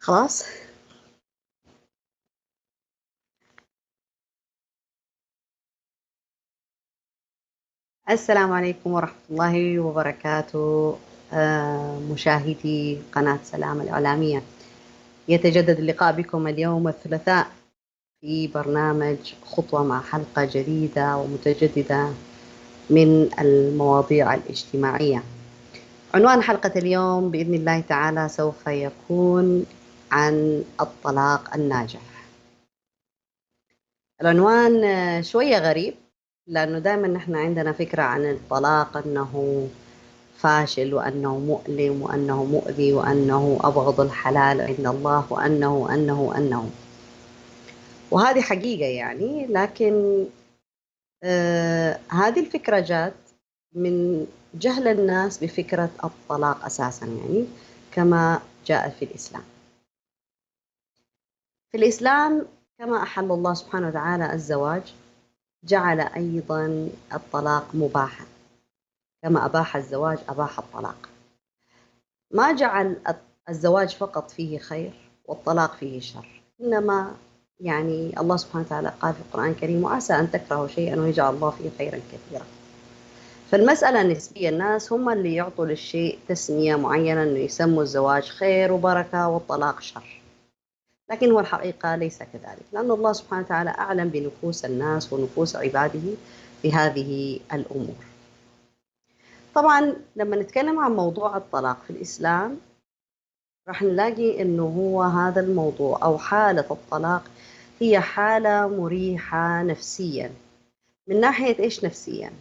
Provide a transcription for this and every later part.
خلاص. السلام عليكم ورحمة الله وبركاته. مشاهدي قناة سلام الإعلامية، يتجدد اللقاء بكم اليوم الثلاثاء في برنامج خطوة مع حلقة جديدة ومتجددة من المواضيع الاجتماعية. عنوان حلقة اليوم بإذن الله تعالى سوف يكون عن الطلاق الناجح. العنوان شوية غريب، لأنه دائما نحن عندنا فكرة عن الطلاق أنه فاشل وأنه مؤلم وأنه مؤذي وأنه أبغض الحلال عند الله وأنه وهذه حقيقة يعني، لكن هذه الفكرة جات من جهل الناس بفكرة الطلاق أساسا، يعني كما جاء في الإسلام. في الإسلام كما أحل الله سبحانه وتعالى الزواج، جعل أيضا الطلاق مباحا، كما أباح الزواج أباح الطلاق. ما جعل الزواج فقط فيه خير والطلاق فيه شر، إنما يعني الله سبحانه وتعالى قال في القرآن الكريم: وعسى أن تكرهوا شيئا ويجعل الله فيه خيرا كثيرا. فالمسألة نسبية، الناس هم اللي يعطوا للشيء تسمية معينة، أنه يسموا الزواج خير وبركة والطلاق شر، لكن هو الحقيقة ليس كذلك، لأن الله سبحانه وتعالى أعلم بنفوس الناس ونفوس عباده في هذه الأمور. طبعا لما نتكلم عن موضوع الطلاق في الإسلام راح نلاقي أنه هو هذا الموضوع أو حالة الطلاق هي حالة مريحة نفسيا. من ناحية إيش نفسيا؟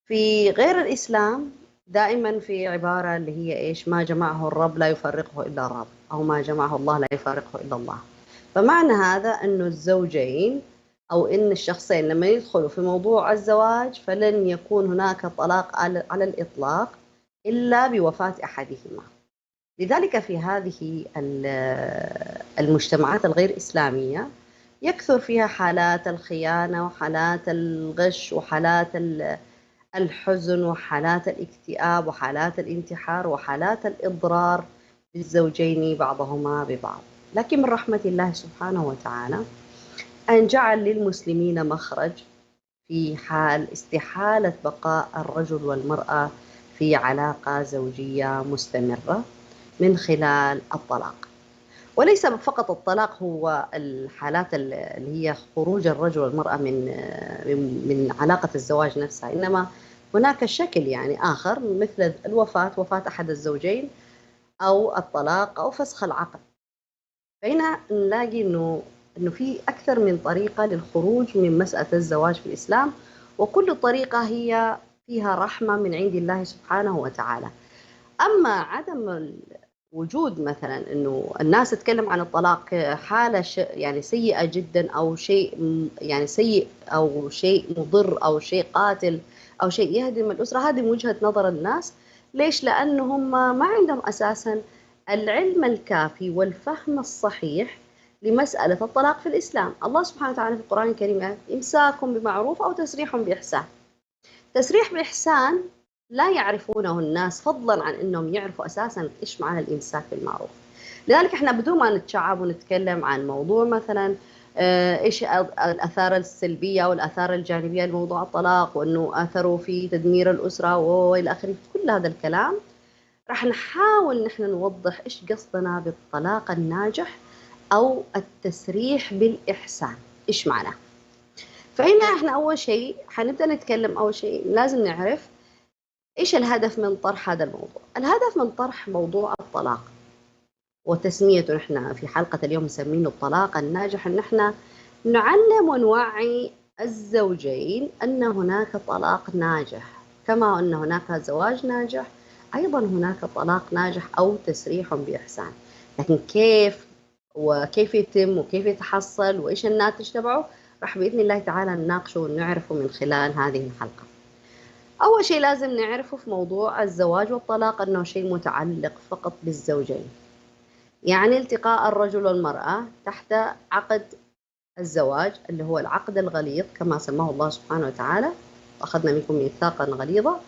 في غير الإسلام دائما في عبارة اللي هي إيش: ما جمعه الرب لا يفرقه إلا الرب، أو ما جمعه الله لا يفرقه إلا الله. فمعنى هذا أنه الزوجين أو إن الشخصين لما يدخلوا في موضوع الزواج فلن يكون هناك طلاق على الإطلاق إلا بوفاة أحدهما. لذلك في هذه المجتمعات الغير إسلامية يكثر فيها حالات الخيانة وحالات الغش وحالات الحزن وحالات الاكتئاب وحالات الانتحار وحالات الإضرار بالزوجين بعضهما ببعض. لكن من رحمة الله سبحانه وتعالى أن جعل للمسلمين مخرج في حال استحالة بقاء الرجل والمرأة في علاقة زوجية مستمرة من خلال الطلاق. وليس فقط الطلاق هو الحالات اللي هي خروج الرجل والمرأة من علاقة الزواج نفسها، إنما هناك شكل يعني آخر مثل الوفاة، وفاة أحد الزوجين أو الطلاق أو فسخ العقد. فهنا نلاقي إنه في أكثر من طريقة للخروج من مسألة الزواج في الإسلام، وكل طريقة هي فيها رحمة من عند الله سبحانه وتعالى. أما عدم وجود مثلا إنه الناس تتكلم عن الطلاق حالة يعني سيئة جدا أو شيء يعني سيء أو شيء مضر أو شيء قاتل أو شيء يهدم الأسرة، هذه من وجهة نظر الناس. ليش؟ لأنهم ما عندهم أساسا العلم الكافي والفهم الصحيح لمسألة الطلاق في الإسلام. الله سبحانه وتعالى في القرآن الكريم قال: إمساك بمعروف أو تسريح بإحسان. تسريح بإحسان لا يعرفونه الناس، فضلا عن أنهم يعرفوا أساسا إيش معنى الإمساك بالمعروف. لذلك احنا بدون ما نتشعب ونتكلم عن موضوع مثلا ايش الاثار السلبيه والاثار الجانبيه لموضوع الطلاق، وانه اثره في تدمير الاسره والى اخره، كل هذا الكلام راح نحاول نحن نوضح ايش قصدنا بالطلاق الناجح او التسريح بالاحسان، ايش معناه. فهنا احنا اول شيء حنبدا نتكلم، اول شيء لازم نعرف ايش الهدف من طرح هذا الموضوع. الهدف من طرح موضوع الطلاق وتسميته نحن في حلقة اليوم مسمينه الطلاق الناجح، ان احنا نعلم ونوعي الزوجين ان هناك طلاق ناجح، كما ان هناك زواج ناجح ايضا هناك طلاق ناجح او تسريح باحسان. لكن كيف وكيف يتم وكيف يتحصل وايش الناتج تبعه راح باذن الله تعالى نناقشه ونعرفه من خلال هذه الحلقة. اول شيء لازم نعرفه في موضوع الزواج والطلاق انه شيء متعلق فقط بالزوجين، يعني التقاء الرجل والمرأة تحت عقد الزواج اللي هو العقد الغليظ كما سماه الله سبحانه وتعالى، أخذنا منكم ميثاقا غليظا،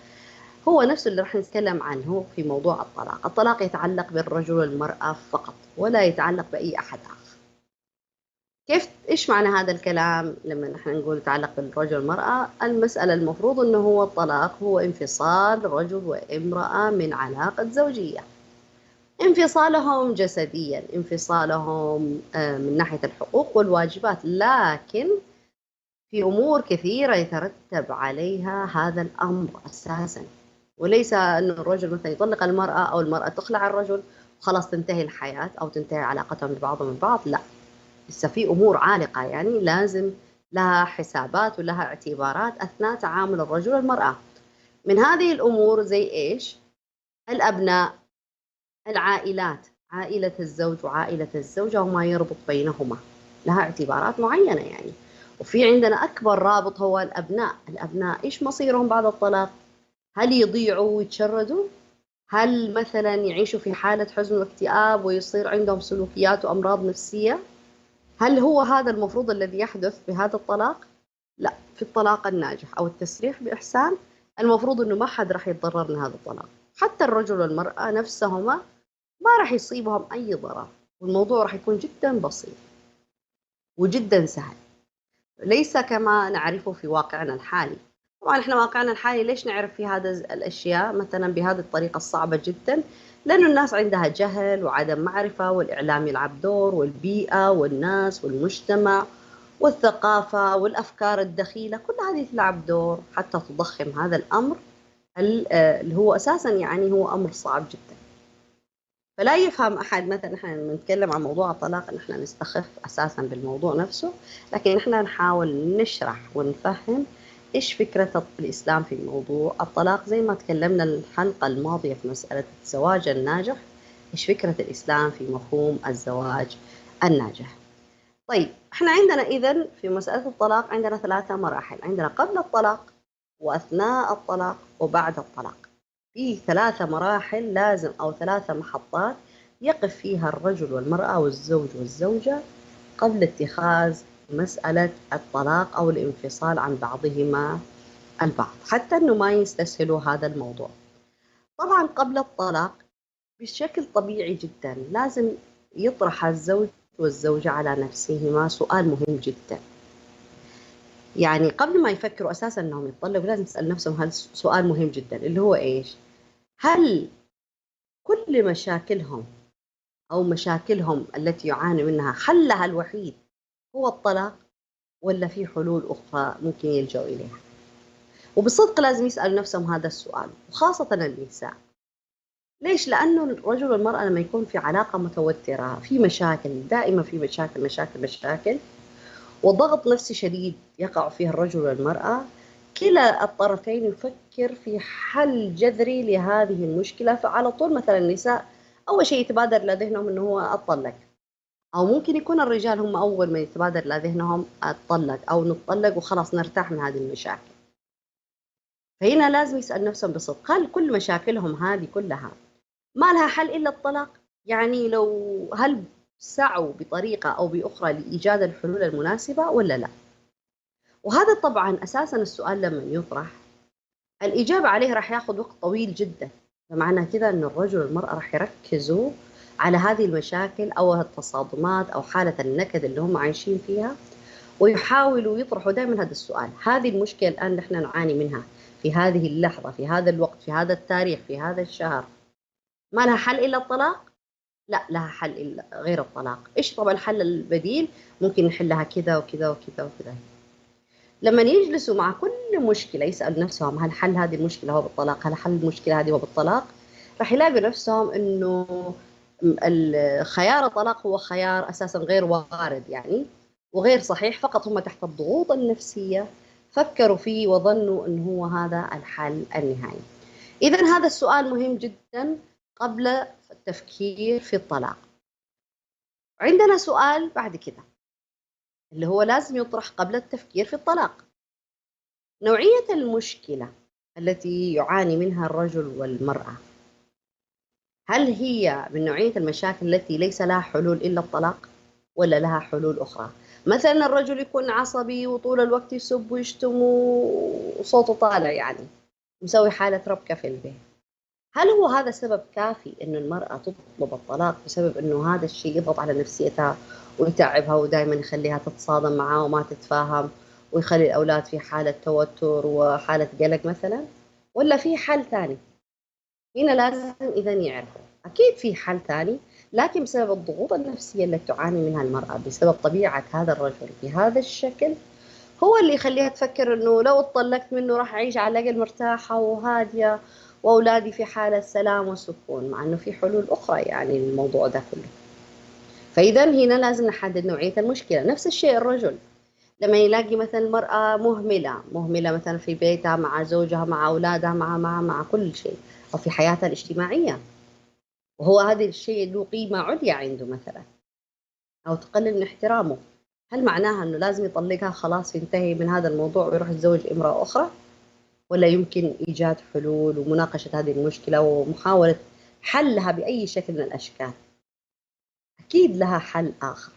هو نفسه اللي راح نتكلم عنه في موضوع الطلاق. الطلاق يتعلق بالرجل والمرأة فقط ولا يتعلق بأي أحد آخر. كيف إيش معنى هذا الكلام لما نحن نقول يتعلق بالرجل والمرأة؟ المسألة المفروض أنه هو الطلاق هو انفصال رجل وامرأة من علاقة زوجية، انفصالهم جسديا، انفصالهم من ناحية الحقوق والواجبات، لكن في أمور كثيرة يترتب عليها هذا الأمر أساسا، وليس أن الرجل مثلا يطلق المرأة أو المرأة تخلع الرجل وخلاص تنتهي الحياة أو تنتهي علاقتهم ببعضهم البعض، لا، لسه في أمور عالقة، يعني لازم لها حسابات ولها اعتبارات أثناء تعامل الرجل والمرأة. من هذه الأمور زي إيش؟ الأبناء، العائلات، عائلة الزوج وعائلة الزوجة وما يربط بينهما، لها اعتبارات معينة يعني. وفي عندنا أكبر رابط هو الأبناء. الأبناء إيش مصيرهم بعد الطلاق؟ هل يضيعوا ويتشردوا؟ هل مثلا يعيشوا في حالة حزن واكتئاب ويصير عندهم سلوكيات وأمراض نفسية؟ هل هو هذا المفروض الذي يحدث بهذا الطلاق؟ لا، في الطلاق الناجح أو التسريح بإحسان المفروض أنه ما حد راح يتضرر من هذا الطلاق، حتى الرجل والمرأة نفسهما ما راح يصيبهم أي ضرر، والموضوع راح يكون جدا بسيط وجدا سهل، ليس كما نعرفه في واقعنا الحالي. طبعا احنا واقعنا الحالي ليش نعرف في هذا الأشياء مثلا بهذه الطريقة الصعبة جدا؟ لأنه الناس عندها جهل وعدم معرفة، والإعلام يلعب دور، والبيئة والناس والمجتمع والثقافة والأفكار الدخيلة، كل هذه تلعب دور حتى تضخم هذا الأمر اللي هو أساسا يعني هو أمر صعب جدا. فلا يفهم أحد مثلا إحنا نتكلم عن موضوع الطلاق إن إحنا نستخف أساسا بالموضوع نفسه، لكن إحنا نحاول نشرح ونفهم إيش فكرة الإسلام في موضوع الطلاق، زي ما تكلمنا الحلقة الماضية في مسألة الزواج الناجح، إيش فكرة الإسلام في مفهوم الزواج الناجح. طيب إحنا عندنا إذن في مسألة الطلاق عندنا 3 مراحل، عندنا قبل الطلاق وأثناء الطلاق وبعد الطلاق. في 3 مراحل لازم أو 3 محطات يقف فيها الرجل والمرأة والزوج والزوجة قبل اتخاذ مسألة الطلاق أو الانفصال عن بعضهما البعض، حتى أنه ما يستسهلوا هذا الموضوع. طبعا قبل الطلاق بشكل طبيعي جدا لازم يطرح الزوج والزوجة على نفسهما سؤال مهم جدا، يعني قبل ما يفكروا أساسا أنهم يتطلقوا لازم يسأل نفسهم هذا سؤال مهم جدا، اللي هو إيش؟ هل كل مشاكلهم أو مشاكلهم التي يعاني منها حلها الوحيد هو الطلاق، ولا في حلول أخرى ممكن يلجأوا إليها؟ وبصدق لازم يسألوا نفسهم هذا السؤال، وخاصة النساء. ليش؟ لأنه الرجل والمرأة لما يكون في علاقة متوترة، في مشاكل دائما، في مشاكل مشاكل مشاكل وضغط نفسي شديد يقع فيه الرجل والمرأة، كلا الطرفين يفكر في حل جذري لهذه المشكلة. فعلى طول مثلا النساء أول شيء يتبادر لذهنهم أنه هو أطلق، أو ممكن يكون الرجال هم أول ما يتبادر لذهنهم أطلق أو نطلق وخلاص نرتاح من هذه المشاكل. فهنا لازم يسأل نفسهم بصدق، هل كل مشاكلهم هذه كلها ما لها حل إلا الطلاق؟ يعني هل سعوا بطريقة أو بأخرى لإيجاد الحلول المناسبة ولا لا؟ وهذا طبعا أساسا السؤال لما يطرح الإجابة عليه راح ياخذ وقت طويل جدا. فمعنى كذا أن الرجل والمرأة راح يركزوا على هذه المشاكل أو التصادمات أو حالة النكد اللي هم عايشين فيها، ويحاولوا يطرحوا دائما هذا السؤال: هذه المشكلة الآن نحن نعاني منها في هذه اللحظة، في هذا الوقت، في هذا التاريخ، في هذا الشهر، ما لها حل إلا الطلاق؟ لا، لها حل إلا غير الطلاق. إيش طب الحل البديل؟ ممكن نحلها كذا وكذا وكذا وكذا. لما يجلسوا مع كل مشكلة يسأل نفسهم: هل حل هذه المشكلة هو بالطلاق؟ هل حل المشكلة هذه هو بالطلاق؟ راح يلاقوا نفسهم إنه الخيار الطلاق هو خيار أساسا غير وارد يعني، وغير صحيح، فقط هم تحت الضغوط النفسية فكروا فيه وظنوا إنه هو هذا الحل النهائي. إذا هذا السؤال مهم جدا قبل التفكير في الطلاق. عندنا سؤال بعد كده اللي هو لازم يطرح قبل التفكير في الطلاق: نوعية المشكلة التي يعاني منها الرجل والمرأة، هل هي من نوعية المشاكل التي ليس لها حلول إلا الطلاق، ولا لها حلول أخرى؟ مثلا الرجل يكون عصبي وطول الوقت يسب ويشتم وصوته طالع يعني، مسوي حالة ربكة في البيت، هل هو هذا سبب كافي إنه المرأة تطلب الطلاق بسبب إنه هذا الشيء يضغط على نفسيتها ويتعبها ودائما يخليها تتصادم معاه وما تتفاهم ويخلي الأولاد في حالة توتر وحالة قلق مثلا؟ ولا في حل ثاني؟ هنا لازم إذا يعرفوا أكيد في حل ثاني، لكن بسبب الضغوط النفسية التي تعاني منها المرأة بسبب طبيعة هذا الرجل بهذا الشكل، هو اللي يخليها تفكر انه لو اتطلقت منه راح اعيش على الاقل مرتاحه وهاديه واولادي في حاله سلام وسكون، مع انه في حلول اخرى يعني للموضوع ده كله. فاذا هنا لازم نحدد نوعيه المشكله. نفس الشيء الرجل لما يلاقي مثلا المراه مهمله مثلا في بيتها مع زوجها مع اولادها مع كل شيء، او في حياتها الاجتماعيه، وهو هذا الشيء له قيمه عليا عنده مثلا، او تقلل من احترامه، هل معناها انه لازم يطلقها خلاص ينتهي من هذا الموضوع ويروح يتزوج امراه اخرى؟ ولا يمكن إيجاد حلول ومناقشة هذه المشكلة ومحاولة حلها بأي شكل من الأشكال؟ أكيد لها حل آخر.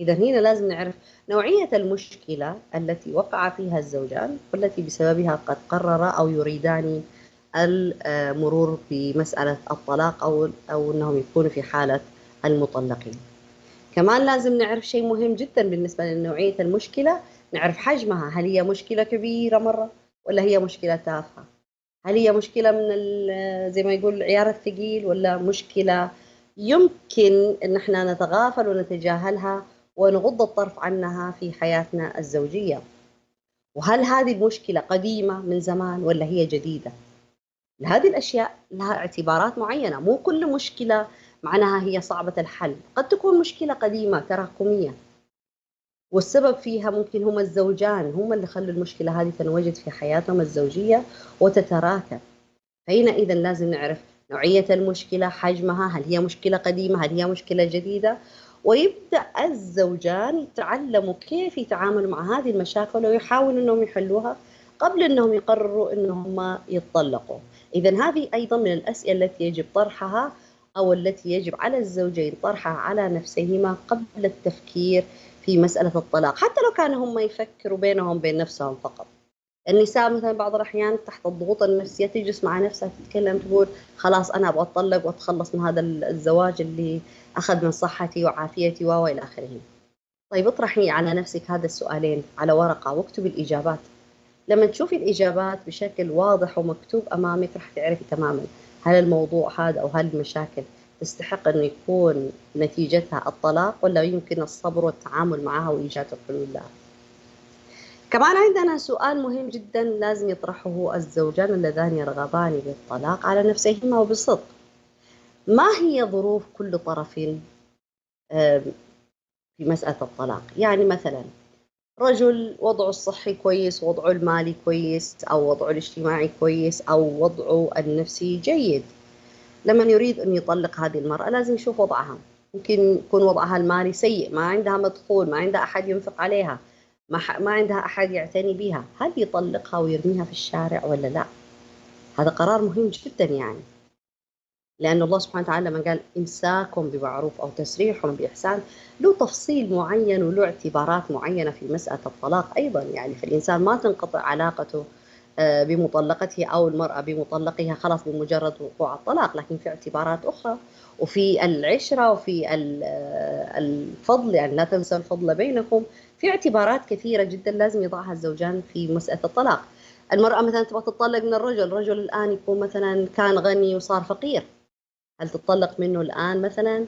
إذا هنا لازم نعرف نوعية المشكلة التي وقع فيها الزوجان والتي بسببها قد قرر أو يريدان المرور بمسألة الطلاق أو أنهم يكونوا في حالة المطلقين. كمان لازم نعرف شيء مهم جدا بالنسبة لنوعية المشكلة: نعرف حجمها، هل هي مشكلة كبيرة مرة ولا هي مشكلة تافهة؟ هل هي مشكلة من زي ما يقول العيار الثقيل، ولا مشكلة يمكن ان احنا نتغافل ونتجاهلها ونغض الطرف عنها في حياتنا الزوجية؟ وهل هذه المشكلة قديمة من زمان ولا هي جديدة؟ هذه الأشياء لها اعتبارات معينة، مو كل مشكلة معناها هي صعبة الحل، قد تكون مشكلة قديمة تراكمية والسبب فيها ممكن هم الزوجان، هم اللي خلوا المشكلة هذه تنوجد في حياتهم الزوجية وتتراكم. فهنا إذا لازم نعرف نوعية المشكلة، حجمها، هل هي مشكلة قديمة، هل هي مشكلة جديدة، ويبدأ الزوجان يتعلموا كيف يتعاملوا مع هذه المشاكل ويحاولوا أنهم يحلوها قبل أنهم يقرروا أنهم يتطلقوا. إذا هذه أيضا من الأسئلة التي يجب طرحها أو التي يجب على الزوجين طرحها على نفسهما قبل التفكير في مسألة الطلاق، حتى لو كانوا هم يفكروا بينهم بين نفسهم فقط. النساء مثلا بعض الأحيان تحت الضغوط النفسية تجلس مع نفسها تتكلم تقول: خلاص أنا أبغى أتطلق وأتخلص من هذا الزواج اللي أخذ من صحتي وعافيتي وإلى آخره. طيب اطرحي على نفسك هذا السؤالين على ورقة واكتبي الإجابات. لما تشوفي الإجابات بشكل واضح ومكتوب أمامك راح تعرفي تماما هل الموضوع هذا أو هل المشاكل تستحق أن يكون نتيجتها الطلاق، ولا يمكن الصبر والتعامل معها وإيجاد الحلول لها. كمان عندنا سؤال مهم جدا لازم يطرحه الزوجان اللذان يرغبان بالطلاق على نفسهما وبصدق: ما هي ظروف كل طرف في مسألة الطلاق؟ يعني مثلا رجل وضعه الصحي كويس، وضعه المالي كويس، أو وضعه الاجتماعي كويس، أو وضعه النفسي جيد، لما يريد أن يطلق هذه المرأة لازم يشوف وضعها. ممكن يكون وضعها المالي سيء، ما عندها مدخول، ما عندها أحد ينفق عليها، ما عندها أحد يعتني بها، هل يطلقها ويرميها في الشارع ولا لا؟ هذا قرار مهم جدا يعني، لأن الله سبحانه وتعالى لما قال إمساك بمعروف أو تسريح بإحسان له تفصيل معين وله اعتبارات معينة في مسألة الطلاق أيضا يعني، فالإنسان ما تنقطع علاقته بمطلقته أو المرأة بمطلقها خلاص بمجرد وقوع الطلاق، لكن في اعتبارات أخرى وفي العشرة وفي الفضل، يعني لا تنسوا الفضل بينكم. في اعتبارات كثيرة جدا لازم يضعها الزوجان في مسألة الطلاق. المرأة مثلا تبغى تطلق من الرجل، الرجل الآن يكون مثلا كان غني وصار فقير، هل تطلق منه الآن مثلا؟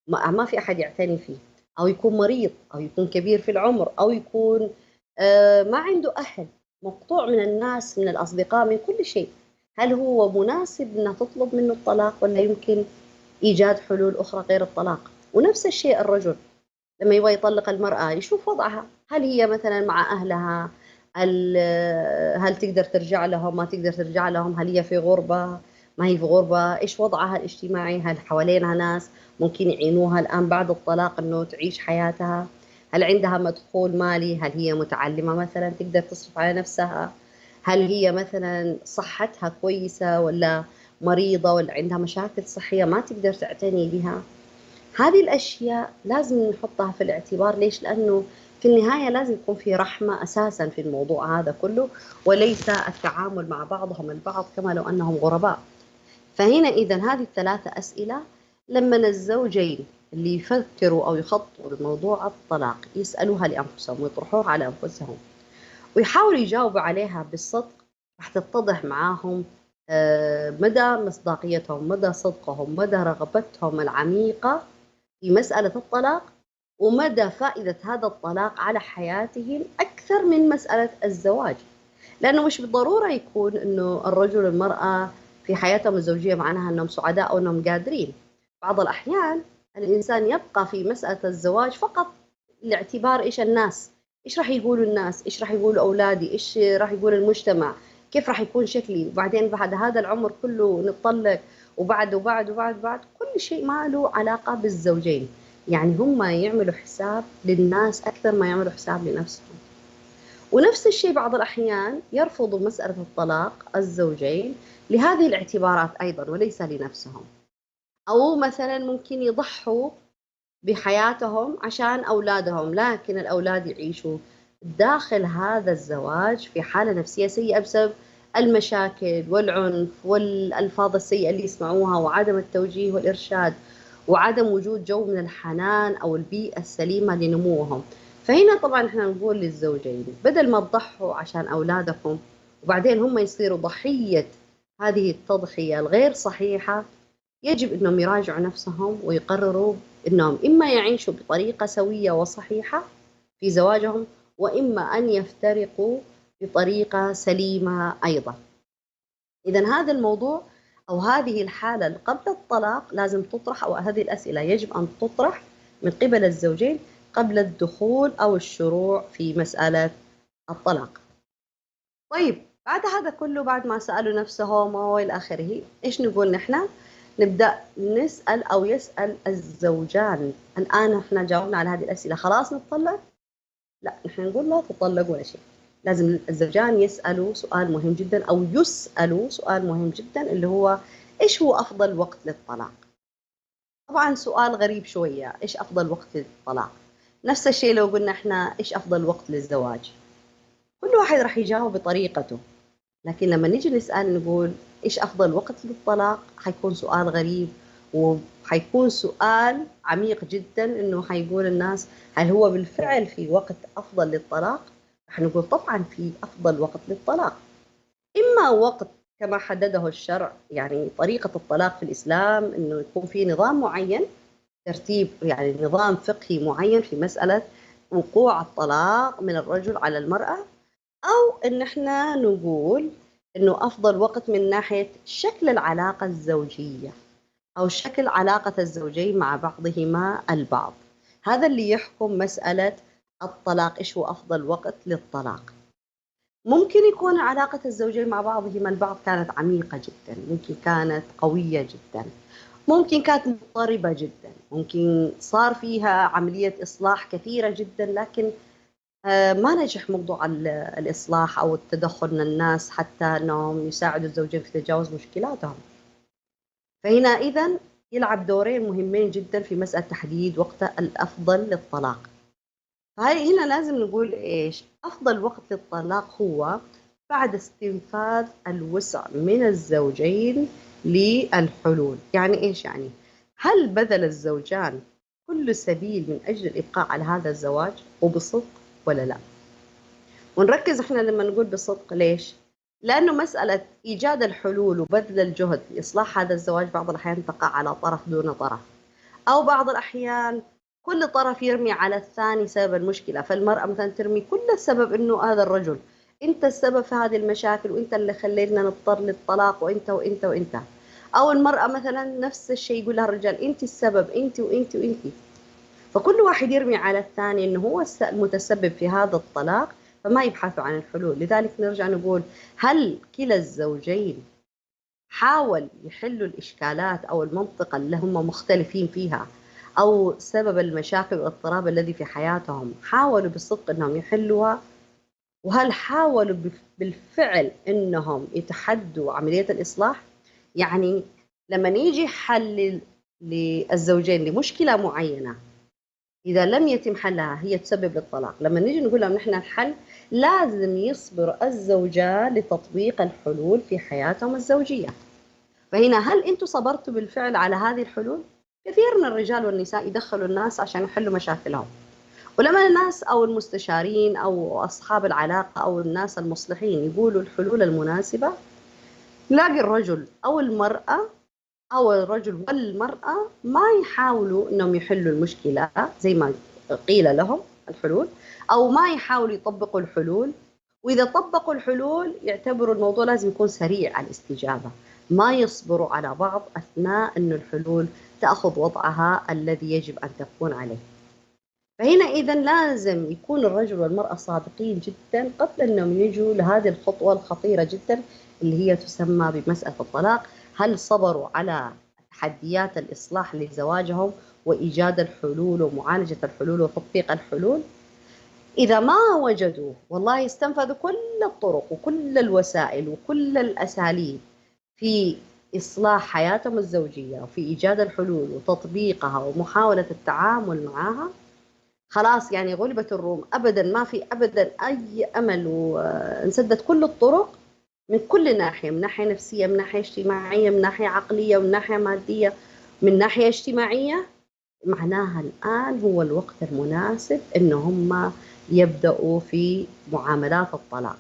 ما في أحد يعتني فيه، أو يكون مريض، أو يكون كبير في العمر، أو يكون ما عنده أهل، مقطوع من الناس، من الأصدقاء، من كل شيء. هل هو مناسب أنها تطلب منه الطلاق، ولا يمكن إيجاد حلول أخرى غير الطلاق؟ ونفس الشيء الرجل لما يبغى يطلق المرأة يشوف وضعها، هل هي مثلا مع أهلها، هل تقدر ترجع لهم، ما تقدر ترجع لهم، هل هي في غربة، ما هي في غربة، إيش وضعها الاجتماعي، هل حوالينها ناس ممكن يعينوها الآن بعد الطلاق أنه تعيش حياتها، هل عندها مدخول مالي، هل هي متعلمة مثلا تقدر تصرف على نفسها، هل هي مثلا صحتها كويسة ولا مريضة ولا عندها مشاكل صحية ما تقدر تعتني بها. هذه الأشياء لازم نحطها في الاعتبار. ليش؟ لأنه في النهاية لازم يكون في رحمة أساسا في الموضوع هذا كله، وليس التعامل مع بعضهم البعض كما لو أنهم غرباء. فهنا إذا هذه الثلاثة أسئلة لما الزوجين اللي يفكروا أو يخططوا لموضوع الطلاق يسألوها لأنفسهم ويطرحوها على أنفسهم ويحاولوا يجاوبوا عليها بالصدق، راح تتضح معاهم مدى مصداقيتهم، مدى صدقهم، مدى رغبتهم العميقة في مسألة الطلاق، ومدى فائدة هذا الطلاق على حياتهم أكثر من مسألة الزواج. لأنه مش بالضرورة يكون أنه الرجل والمرأة في حياتهم الزوجية معناها أنهم سعداء أو أنهم قادرين. بعض الأحيان الإنسان يبقى في مسألة الزواج فقط لاعتبار إيش الناس، إيش راح يقولوا الناس، إيش راح يقولوا أولادي، إيش راح يقول المجتمع، كيف راح يكون شكلي، وبعدين بعد هذا العمر كله نتطلق، وبعد كل شيء ما له علاقة بالزوجين. يعني هم يعملوا حساب للناس أكثر ما يعملوا حساب لنفسهم. ونفس الشيء بعض الأحيان يرفضوا مسألة الطلاق الزوجين لهذه الاعتبارات أيضا وليس لنفسهم، أو مثلا ممكن يضحوا بحياتهم عشان أولادهم، لكن الأولاد يعيشوا داخل هذا الزواج في حالة نفسية سيئة بسبب المشاكل والعنف والألفاظ السيئة اللي يسمعوها وعدم التوجيه والإرشاد وعدم وجود جو من الحنان أو البيئة السليمة لنموهم. فهنا طبعا احنا نقول للزوجين بدل ما تضحوا عشان أولادكم وبعدين هم يصيروا ضحية هذه التضحية الغير صحيحة، يجب أنهم يراجعوا نفسهم ويقرروا أنهم إما يعيشوا بطريقة سوية وصحيحة في زواجهم، وإما أن يفترقوا بطريقة سليمة أيضا. إذا هذا الموضوع أو هذه الحالة اللي قبل الطلاق لازم تطرح، أو هذه الأسئلة يجب أن تطرح من قبل الزوجين قبل الدخول أو الشروع في مسألة الطلاق. طيب بعد هذا كله، بعد ما سألوا نفسهم وإلى آخره، إيش نقول نحن؟ نبدأ نسأل أو يسأل الزوجان. الآن إحنا جاوبنا على هذه الأسئلة، خلاص نتطلق؟ لا، نحن نقول لا تطلق ولا شيء. لازم الزوجان يسألوا سؤال مهم جدا، أو يسألوا سؤال مهم جدا، اللي هو إيش هو أفضل وقت للطلاق؟ طبعا سؤال غريب شوية، إيش أفضل وقت للطلاق؟ نفس الشيء لو قلنا إحنا إيش أفضل وقت للزواج، كل واحد راح يجاوب بطريقته. لكن لما نيجي نسأل نقول إيش أفضل وقت للطلاق، حيكون سؤال غريب، وحيكون سؤال عميق جدا، إنه حيقول الناس هل هو بالفعل في وقت أفضل للطلاق؟ رح نقول طبعا في أفضل وقت للطلاق. إما وقت كما حدده الشرع، يعني طريقة الطلاق في الإسلام إنه يكون في نظام معين، ترتيب يعني نظام فقهي معين في مسألة وقوع الطلاق من الرجل على المرأة، أو إن إحنا نقول إنه أفضل وقت من ناحية شكل العلاقة الزوجية أو شكل علاقة الزوجين مع بعضهما البعض. هذا اللي يحكم مسألة الطلاق، إيش هو أفضل وقت للطلاق. ممكن يكون علاقة الزوجين مع بعضهما البعض كانت عميقة جدا، ممكن كانت قوية جدا، ممكن كانت مضطربة جدا، ممكن صار فيها عملية إصلاح كثيرة جدا، لكن ما نجح موضوع الإصلاح أو التدخل من الناس حتى أنهم يساعدوا الزوجين في تجاوز مشكلاتهم. فهنا إذن يلعب دورين مهمين جدا في مسألة تحديد وقت الأفضل للطلاق. فهي هنا لازم نقول إيش أفضل وقت للطلاق؟ هو بعد استنفاذ الوسع من الزوجين للحلول. يعني إيش يعني؟ هل بذل الزوجان كل سبيل من أجل الإبقاء على هذا الزواج وبصدق ولا لا؟ ونركز احنا لما نقول بصدق، ليش؟ لأنه مسألة إيجاد الحلول وبذل الجهد لإصلاح هذا الزواج بعض الأحيان تقع على طرف دون طرف، أو بعض الأحيان كل طرف يرمي على الثاني سبب المشكلة. فالمرأة مثلا ترمي كل السبب إنه هذا الرجل، أنت السبب في هذه المشاكل وأنت اللي خليتنا نضطر للطلاق، وأنت وأنت وأنت. أو المرأة مثلا نفس الشيء يقول لها الرجال أنت السبب، أنت وأنت وأنت. فكل واحد يرمي على الثاني إنه هو المتسبب في هذا الطلاق، فما يبحثوا عن الحلول. لذلك نرجع نقول، هل كلا الزوجين حاول يحلوا الإشكالات أو المنطقة اللي هم مختلفين فيها أو سبب المشاكل والاضطراب الذي في حياتهم، حاولوا بالصدق أنهم يحلوها؟ وهل حاولوا بالفعل أنهم يتحدوا عملية الإصلاح؟ يعني لما يجي حل للزوجين لمشكلة معينة، إذا لم يتم حلها هي تسبب للطلاق، لما نيجي نقول لهم نحن الحل، لازم يصبر الزوجان لتطبيق الحلول في حياتهم الزوجية. فهنا هل أنتم صبرتوا بالفعل على هذه الحلول؟ كثير من الرجال والنساء يدخلوا الناس عشان يحلوا مشاكلهم، ولما الناس أو المستشارين أو أصحاب العلاقة أو الناس المصلحين يقولوا الحلول المناسبة، نلاقي الرجل أو المرأة أو الرجل والمرأة ما يحاولوا أنهم يحلوا المشكلة زي ما قيل لهم الحلول، أو ما يحاولوا يطبقوا الحلول. وإذا طبقوا الحلول يعتبروا الموضوع لازم يكون سريع على الاستجابة، ما يصبروا على بعض أثناء أن الحلول تأخذ وضعها الذي يجب أن تكون عليه. فهنا إذن لازم يكون الرجل والمرأة صادقين جدا قبل أنهم يجوا لهذه الخطوة الخطيرة جدا اللي هي تسمى بمسألة الطلاق. هل صبروا على تحديات الإصلاح لزواجهم وإيجاد الحلول ومعالجة الحلول وتطبيق الحلول؟ إذا ما وجدوا، والله استنفذوا كل الطرق وكل الوسائل وكل الأساليب في إصلاح حياتهم الزوجية وفي إيجاد الحلول وتطبيقها ومحاولة التعامل معها، خلاص يعني غلبت الروم، أبدا ما في أبدا أي أمل، وانسدت كل الطرق من كل ناحية، من ناحية نفسية، من ناحية اجتماعية، من ناحية عقلية، من ناحية مادية، من ناحية اجتماعية. معناها الآن هو الوقت المناسب إن هم يبدأوا في معاملات الطلاق.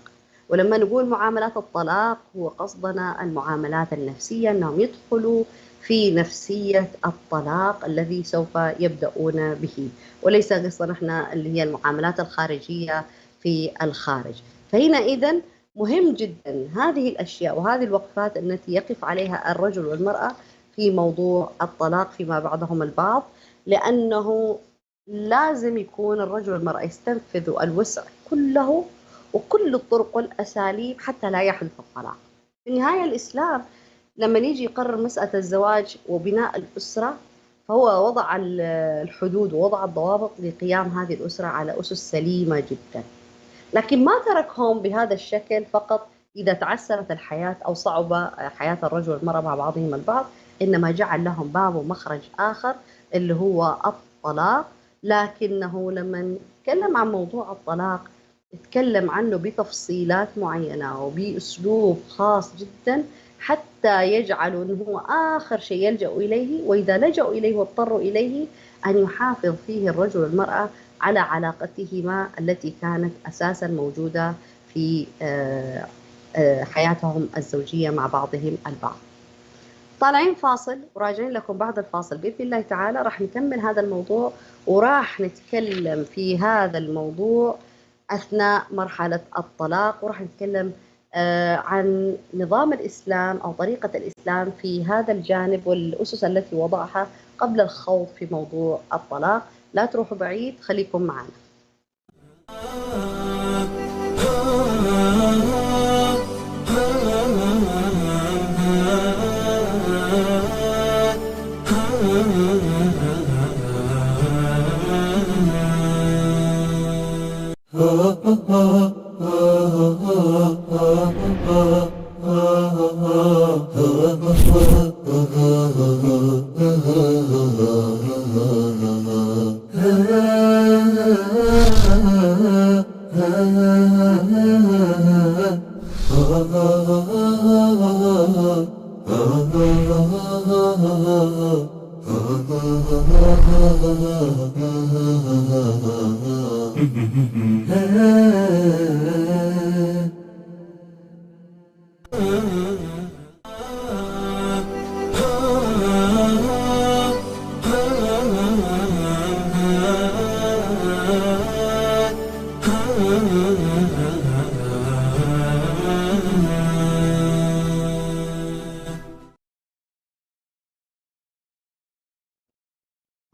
ولما نقول معاملات الطلاق هو قصدنا المعاملات النفسية، أنهم يدخلوا في نفسية الطلاق الذي سوف يبدأون به، وليس قصدنا احنا اللي هي المعاملات الخارجية في الخارج. فهنا إذن مهم جدا هذه الأشياء وهذه الوقفات التي يقف عليها الرجل والمرأة في موضوع الطلاق فيما بعضهم البعض، لأنه لازم يكون الرجل والمرأة يستنفذوا الوسع كله وكل الطرق والأساليب حتى لا يحدث الطلاق. في النهاية الإسلام لما يجي يقرر مسألة الزواج وبناء الأسرة، فهو وضع الحدود ووضع الضوابط لقيام هذه الأسرة على أسس سليمة جدا، لكن ما تركهم بهذا الشكل فقط إذا تعسرت الحياة أو صعب حياة الرجل والمرأة مع بعضهم البعض، إنما جعل لهم باب ومخرج آخر اللي هو الطلاق. لكنه لما نتكلم عن موضوع الطلاق نتكلم عنه بتفصيلات معينة وبأسلوب خاص جدا، حتى يجعلوا أنه هو آخر شيء يلجأوا إليه، وإذا لجأوا إليه واضطروا إليه أن يحافظ فيه الرجل والمرأة على علاقتهما التي كانت أساسا موجودة في حياتهم الزوجية مع بعضهم البعض. طالعين فاصل وراجعين لكم بعد الفاصل بإذن الله تعالى، راح نكمل هذا الموضوع وراح نتكلم في هذا الموضوع أثناء مرحلة الطلاق، وراح نتكلم عن نظام الإسلام أو طريقة الإسلام في هذا الجانب والأسس التي وضعها قبل الخوض في موضوع الطلاق. لا تروحوا بعيد، خليكم معنا.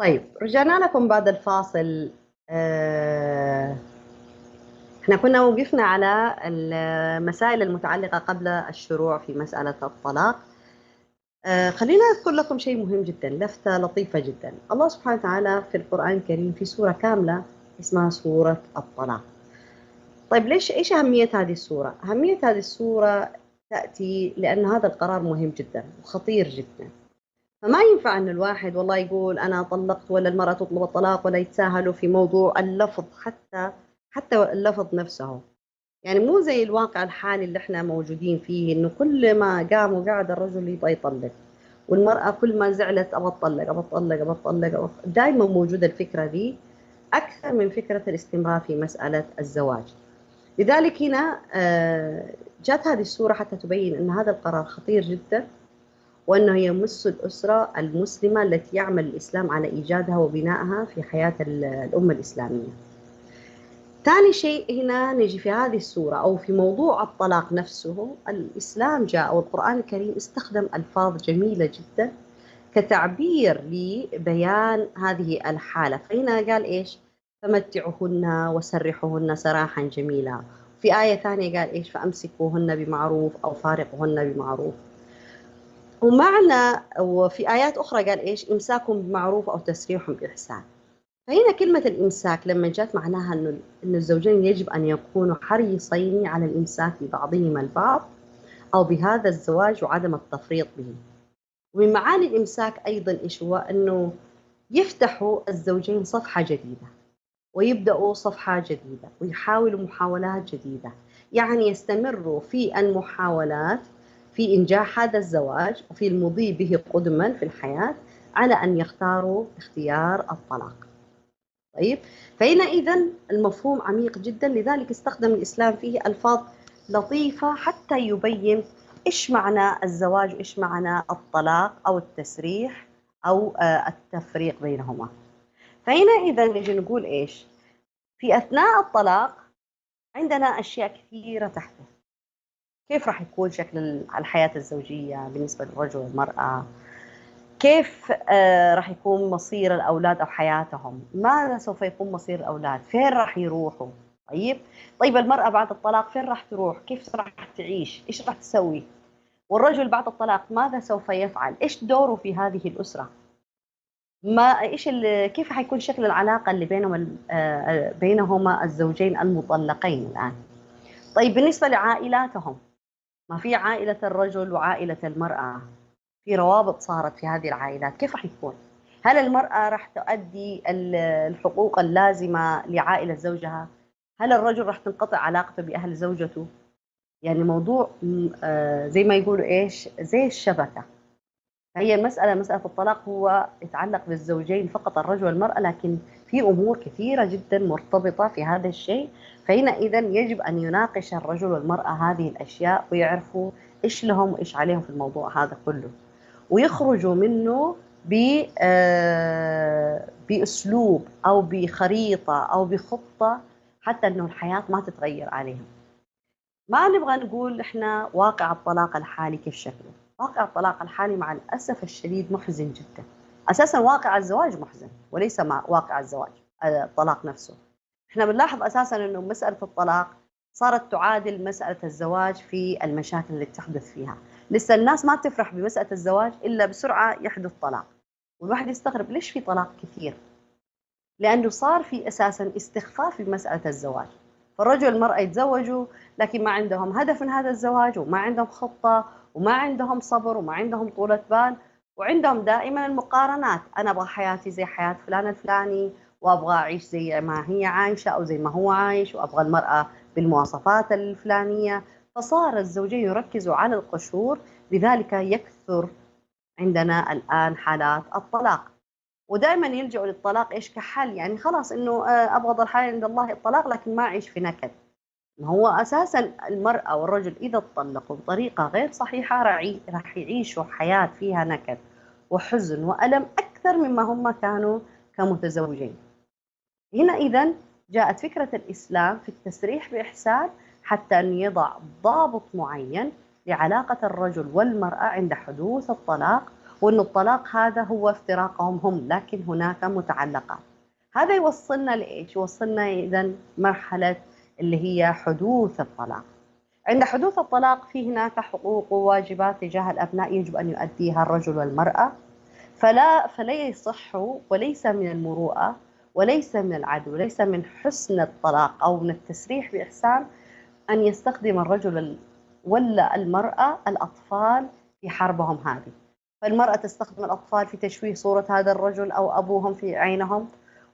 طيب رجعنا لكم بعد الفاصل. احنا كنا وقفنا على المسائل المتعلقة قبل الشروع في مسألة الطلاق. خلينا أذكر لكم شيء مهم جدا، لفتة لطيفة جدا. الله سبحانه وتعالى في القرآن الكريم في سورة كاملة اسمها سورة الطلاق. طيب ليش، إيش أهمية هذه السورة؟ أهمية هذه السورة تأتي لأن هذا القرار مهم جدا وخطير جدا. فما ينفع أن الواحد والله يقول أنا طلقت، ولا المرأة تطلب الطلاق، ولا يتساهلوا في موضوع اللفظ، حتى اللفظ نفسه. يعني مو زي الواقع الحالي اللي احنا موجودين فيه، انه كل ما قام وقعد الرجل يبغى يطلق، والمرأة كل ما زعلت ابى اتطلق ابى اتطلق ابى اتطلق. دائما موجودة الفكرة دي اكثر من فكرة الاستمرار في مسألة الزواج. لذلك هنا جاءت هذه السورة حتى تبين ان هذا القرار خطير جدا، وأنه يمس الأسرة المسلمة التي يعمل الإسلام على إيجادها وبنائها في حياة الأمة الإسلامية. ثاني شيء هنا نجي في هذه السورة أو في موضوع الطلاق نفسه، الإسلام جاء أو القرآن الكريم استخدم ألفاظ جميلة جدا كتعبير لبيان هذه الحالة. فهنا قال إيش؟ فمتعوهن وسرحوهن سراحا جميلا. في آية ثانية قال إيش؟ فأمسكوهن بمعروف أو فارقوهن بمعروف. وفي آيات أخرى قال إيش؟ إمساك بمعروف أو تسريح بإحسان. فهنا كلمة الإمساك لما جاءت معناها إن الزوجين يجب أن يكونوا حريصين على الإمساك ببعضهما البعض أو بهذا الزواج وعدم التفريط به. ومن معاني الإمساك أيضا إيش هو؟ أنه يفتحوا الزوجين صفحة جديدة ويبدأوا صفحة جديدة ويحاولوا محاولات جديدة، يعني يستمروا في المحاولات في إنجاح هذا الزواج وفي المضي به قدما في الحياة على أن يختاروا اختيار الطلاق. طيب، فهنا إذن المفهوم عميق جدا، لذلك استخدم الإسلام فيه ألفاظ لطيفة حتى يبين إيش معنى الزواج وإيش معنى الطلاق أو التسريح أو التفريق بينهما. فهنا إذا نجي نقول إيش؟ في أثناء الطلاق عندنا أشياء كثيرة تحدث. كيف راح يكون شكل الحياة الزوجية بالنسبة للرجل والمرأة؟ كيف راح يكون مصير الأولاد أو حياتهم؟ ماذا سوف يكون مصير الأولاد؟ فين راح يروحوا؟ طيب المرأة بعد الطلاق فين راح تروح؟ كيف راح تعيش؟ إيش راح تسوي؟ والرجل بعد الطلاق ماذا سوف يفعل؟ إيش دوره في هذه الأسرة؟ كيف حيكون شكل العلاقة اللي بينهما الزوجين المطلقين الآن؟ طيب بالنسبة لعائلاتهم، ما في عائلة الرجل وعائلة المرأة، في روابط صارت في هذه العائلات، كيف راح يكون؟ هل المرأة راح تؤدي الحقوق اللازمة لعائلة زوجها؟ هل الرجل راح تنقطع علاقته بأهل زوجته؟ يعني موضوع زي ما يقولوا إيش، زي الشبكة. هي مسألة الطلاق هو يتعلق بالزوجين فقط الرجل والمرأة، لكن في أمور كثيرة جدا مرتبطة في هذا الشيء. فهنا إذن يجب أن يناقش الرجل والمرأة هذه الأشياء ويعرفوا إيش لهم وإيش عليهم في الموضوع هذا كله، ويخرجوا منه بأسلوب أو بخريطة أو بخطة حتى أنه الحياة ما تتغير عليهم. ما نبغى نقول إحنا واقع الطلاق الحالي كيف شكله. واقع الطلاق الحالي مع الأسف الشديد محزن جدا. أساسا واقع الزواج محزن وليس مع واقع الزواج الطلاق نفسه. إحنا بنلاحظ أساسا أنه مسألة الطلاق صارت تعادل مسألة الزواج في المشاكل اللي تحدث فيها. لسه الناس ما تفرح بمسألة الزواج إلا بسرعة يحدث طلاق، والواحد يستغرب ليش في طلاق كثير؟ لأنه صار في أساسا استخفاف بمسألة الزواج. فالرجل والمرأة يتزوجوا لكن ما عندهم هدف من هذا الزواج، وما عندهم خطة، وما عندهم صبر، وما عندهم طولة بال، وعندهم دائما المقارنات. أنا أبغى حياتي زي حياة فلان الفلاني، وأبغى أعيش زي ما هي عايشة أو زي ما هو عايش، وأبغى المرأة بالمواصفات الفلانية. فصار الزوجين يركزوا على القشور، لذلك يكثر عندنا الآن حالات الطلاق. ودائما يلجأوا للطلاق إيش كحل، يعني خلاص إنه أبغض الحلال عند الله الطلاق، لكن ما أعيش في نكد. ما هو أساسا المرأة والرجل إذا اتطلقوا بطريقة غير صحيحة راح يعيشوا حياة فيها نكد وحزن وألم أكثر مما هم كانوا كمتزوجين. هنا إذن جاءت فكرة الإسلام في التسريح بإحسان حتى أن يضع ضابط معين لعلاقة الرجل والمرأة عند حدوث الطلاق، وأن الطلاق هذا هو افتراقهم هم، لكن هناك متعلقات. هذا يوصلنا لإيش؟ يوصلنا إذن مرحلة اللي هي حدوث الطلاق. عند حدوث الطلاق في هناك حقوق وواجبات تجاه الأبناء يجب أن يؤديها الرجل والمرأة، فلا يصح وليس من المروءة وليس من العدل وليس من حسن الطلاق أو من التسريح بإحسان أن يستخدم الرجل ولا المرأة الأطفال في حربهم هذه. فالمرأة تستخدم الأطفال في تشويه صورة هذا الرجل أو أبوهم في عينهم،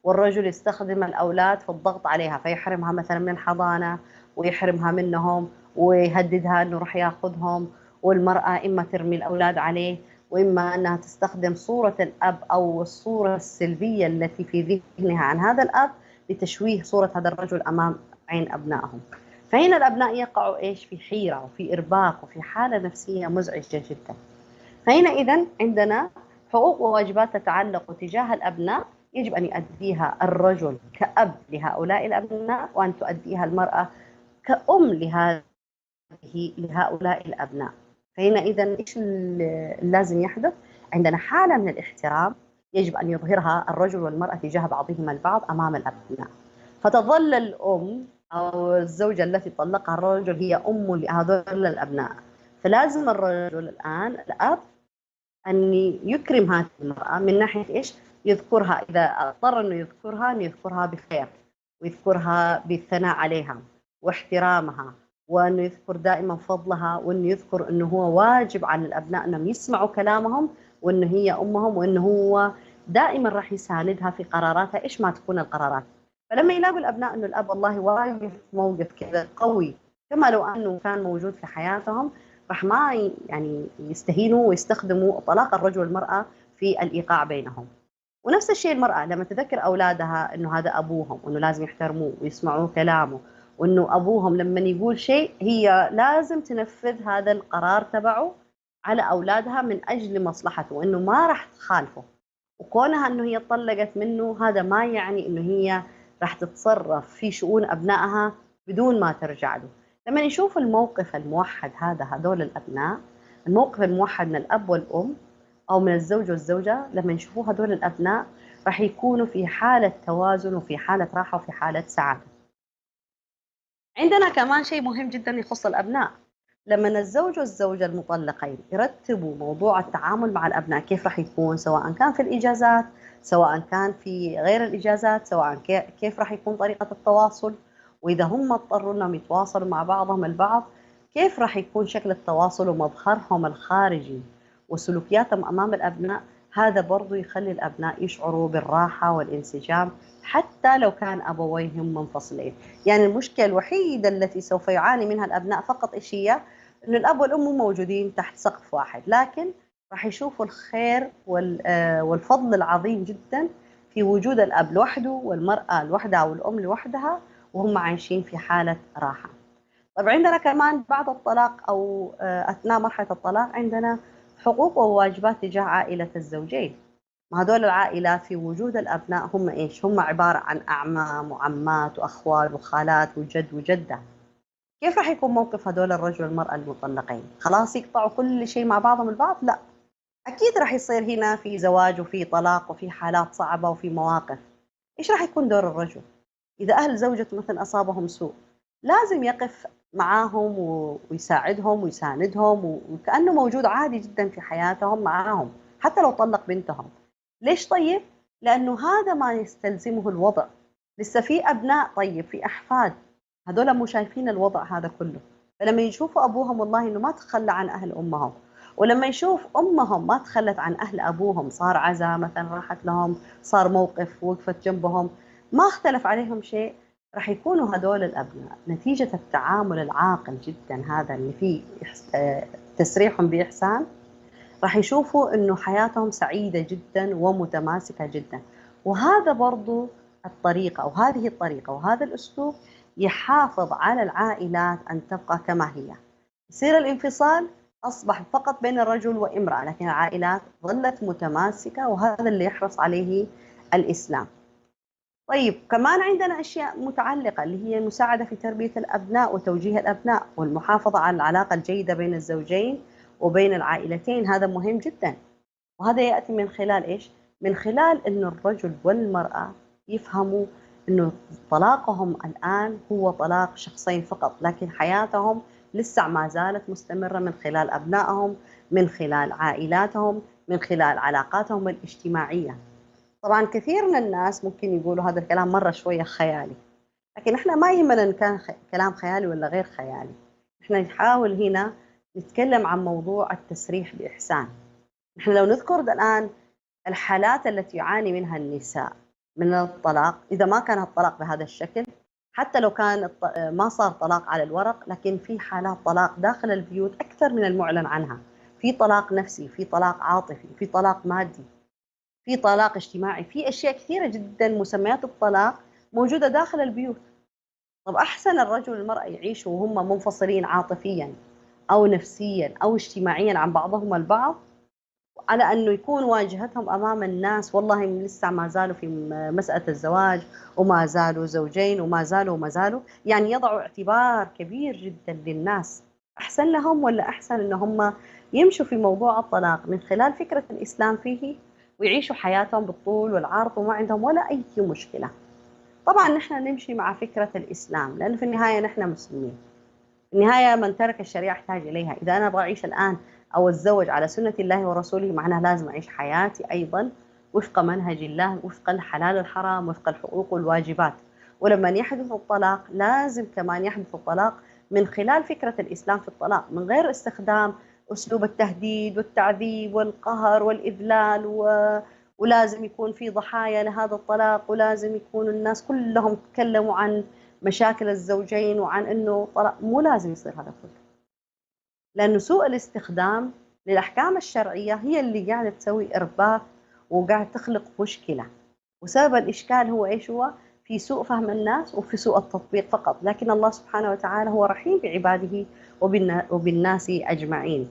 والرجل يستخدم الأولاد في الضغط عليها، فيحرمها مثلا من الحضانة ويحرمها منهم ويهددها أنه راح ياخذهم، والمرأة إما ترمي الأولاد عليه وإما أنها تستخدم صورة الأب أو الصورة السلبية التي في ذهنها عن هذا الأب لتشويه صورة هذا الرجل أمام عين أبنائهم. فهنا الأبناء يقعوا إيش؟ في حيرة وفي إرباك وفي حالة نفسية مزعجة جدا. فهنا إذن عندنا حقوق وواجبات تتعلق تجاه الأبناء يجب أن يؤديها الرجل كأب لهؤلاء الأبناء، وأن تؤديها المرأة كأم لهؤلاء الأبناء. فهنا إذن إيش لازم يحدث؟ عندنا حالة من الاحترام يجب أن يظهرها الرجل والمرأة تجاه بعضهما البعض أمام الأبناء، فتظل الأم أو الزوجة التي طلقها الرجل هي أم لهذول الأبناء. فلازم الرجل الآن الأب أن يكرم هذه المرأة من ناحية إيش؟ يذكرها إذا اضطر أنه يذكرها، أن يذكرها بخير ويذكرها بالثناء عليها واحترامها، وأنه يذكر دائما فضلها، وأنه يذكر أنه هو واجب على الأبناء أنهم يسمعوا كلامهم، وأنه هي أمهم، وأنه هو دائما راح يساندها في قراراتها إيش ما تكون القرارات. فلما يلاقوا الأبناء أنه الأب والله واقف موقف كذا قوي كما لو أنه كان موجود في حياتهم، راح ما يعني يستهينوا ويستخدموا طلاق الرجل والمرأة في الإيقاع بينهم. ونفس الشيء المرأة لما تذكر أولادها أنه هذا أبوهم وأنه لازم يحترموه ويسمعوا كلامه، وأنه أبوهم لما يقول شيء هي لازم تنفذ هذا القرار تبعه على أولادها من أجل مصلحته، وأنه ما راح تخالفه. وكونها أنه هي طلقت منه هذا ما يعني أنه هي راح تتصرف في شؤون أبنائها بدون ما ترجع له. لما نشوف الموقف الموحد هذا هذول الأبناء، الموقف الموحد من الأب والأم أو من الزوج والزوجة، لما يشوفوا هذول الأبناء راح يكونوا في حالة توازن وفي حالة راحة وفي حالة سعادة. عندنا كمان شيء مهم جدا يخص الأبناء، لما الزوج والزوجة المطلقين يرتبوا موضوع التعامل مع الأبناء كيف راح يكون، سواء كان في الإجازات سواء كان في غير الإجازات، سواء كيف راح يكون طريقة التواصل، وإذا هم اضطروا أنهم يتواصلوا مع بعضهم البعض كيف راح يكون شكل التواصل ومظهرهم الخارجي وسلوكياتهم أمام الأبناء. هذا برضو يخلي الأبناء يشعروا بالراحة والانسجام حتى لو كان أبويهم منفصلين. يعني المشكلة الوحيدة التي سوف يعاني منها الأبناء فقط إيش هي؟ أن الأب والأم موجودين تحت سقف واحد، لكن راح يشوفوا الخير والفضل العظيم جدا في وجود الأب لوحده والمرأة لوحدها أو الأم لوحدها وهم عايشين في حالة راحة. طيب عندنا كمان بعد الطلاق أو أثناء مرحلة الطلاق عندنا حقوق وواجبات تجاه عائلة الزوجين. ما هذول العائلات في وجود الأبناء هم إيش؟ هم عبارة عن أعمام وعمات وأخوال وخالات وجد وجدة. كيف راح يكون موقف هذول الرجل والمرأة المطلقين؟ خلاص يقطعوا كل شيء مع بعضهم البعض؟ لا، أكيد راح يصير هنا في زواج وفي طلاق وفي حالات صعبة وفي مواقف. إيش راح يكون دور الرجل؟ إذا أهل زوجته مثلا أصابهم سوء لازم يقف معاهم ويساعدهم ويساندهم وكأنه موجود عادي جدا في حياتهم معاهم حتى لو طلق بنتهم. ليش طيب؟ لأنه هذا ما يستلزمه الوضع. لسه في أبناء، طيب في أحفاد، هذول مو شايفين الوضع هذا كله. فلما يشوفوا أبوهم والله إنه ما تخلى عن أهل أمهم، ولما يشوف أمهم ما تخلت عن أهل أبوهم، صار عزا مثلا راحت لهم، صار موقف وقفت جنبهم، ما اختلف عليهم شيء، راح يكونوا هذول الأبناء نتيجة التعامل العاقل جدا هذا اللي فيه تسريحهم بإحسان، راح يشوفوا إنه حياتهم سعيدة جدا ومتماسكة جدا. وهذا برضو الطريقة، أو هذه الطريقة وهذا الأسلوب يحافظ على العائلات أن تبقى كما هي. يصير الانفصال أصبح فقط بين الرجل وامرأة، لكن العائلات ظلت متماسكة، وهذا اللي يحرص عليه الإسلام. طيب كمان عندنا أشياء متعلقة اللي هي المساعدة في تربية الأبناء وتوجيه الأبناء والمحافظة على العلاقة الجيدة بين الزوجين وبين العائلتين، هذا مهم جدا. وهذا يأتي من خلال إيش؟ من خلال أن الرجل والمرأة يفهموا أنه طلاقهم الآن هو طلاق شخصين فقط، لكن حياتهم لسه ما زالت مستمرة من خلال أبنائهم، من خلال عائلاتهم، من خلال علاقاتهم الاجتماعية. طبعا كثير من الناس ممكن يقولوا هذا الكلام مرة شوية خيالي، لكن احنا ما يهمنا ان كان كلام خيالي ولا غير خيالي. احنا نحاول هنا نتكلم عن موضوع التسريح بإحسان. احنا لو نذكر الآن الحالات التي يعاني منها النساء من الطلاق، إذا ما كان الطلاق بهذا الشكل، حتى لو كان ما صار طلاق على الورق، لكن في حالات طلاق داخل البيوت أكثر من المعلن عنها. في طلاق نفسي، في طلاق عاطفي، في طلاق مادي، في طلاق اجتماعي، في أشياء كثيرة جدا مسميات الطلاق موجودة داخل البيوت. طب أحسن الرجل والمرأة يعيشوا وهم منفصلين عاطفيا أو نفسيا أو اجتماعيا عن بعضهم البعض، على أنه يكون واجهتهم أمام الناس والله لسه ما زالوا في مسألة الزواج، وما زالوا زوجين، وما زالوا يعني يضعوا اعتبار كبير جدا للناس. أحسن لهم ولا أحسن أن هم يمشوا في موضوع الطلاق من خلال فكرة الإسلام فيه، ويعيشوا حياتهم بالطول والعرض وما عندهم ولا أي مشكلة؟ طبعا نحن نمشي مع فكرة الإسلام، لأن في النهاية نحن مسلمين. في النهاية من ترك الشريعة احتاج إليها. إذا أنا أبغى أعيش الآن أو أتزوج على سنة الله ورسوله، معناها لازم أعيش حياتي أيضا وفق منهج الله، وفق الحلال الحرام، وفق الحقوق والواجبات. ولما يحدث الطلاق لازم كمان يحدث الطلاق من خلال فكرة الإسلام في الطلاق، من غير استخدام أسلوب التهديد والتعذيب والقهر والإذلال ولازم يكون في ضحايا لهذا الطلاق، ولازم يكون الناس كلهم تكلموا عن مشاكل الزوجين وعن أنه طلاق. مو لازم يصير هذا كله، لأنه سوء الاستخدام للأحكام الشرعية هي اللي قاعدة تسوي إرباك وقاعدة تخلق مشكلة. وسبب الإشكال هو إيش؟ هو في سوء فهم الناس وفي سوء التطبيق فقط. لكن الله سبحانه وتعالى هو رحيم بعباده وبالناس أجمعين.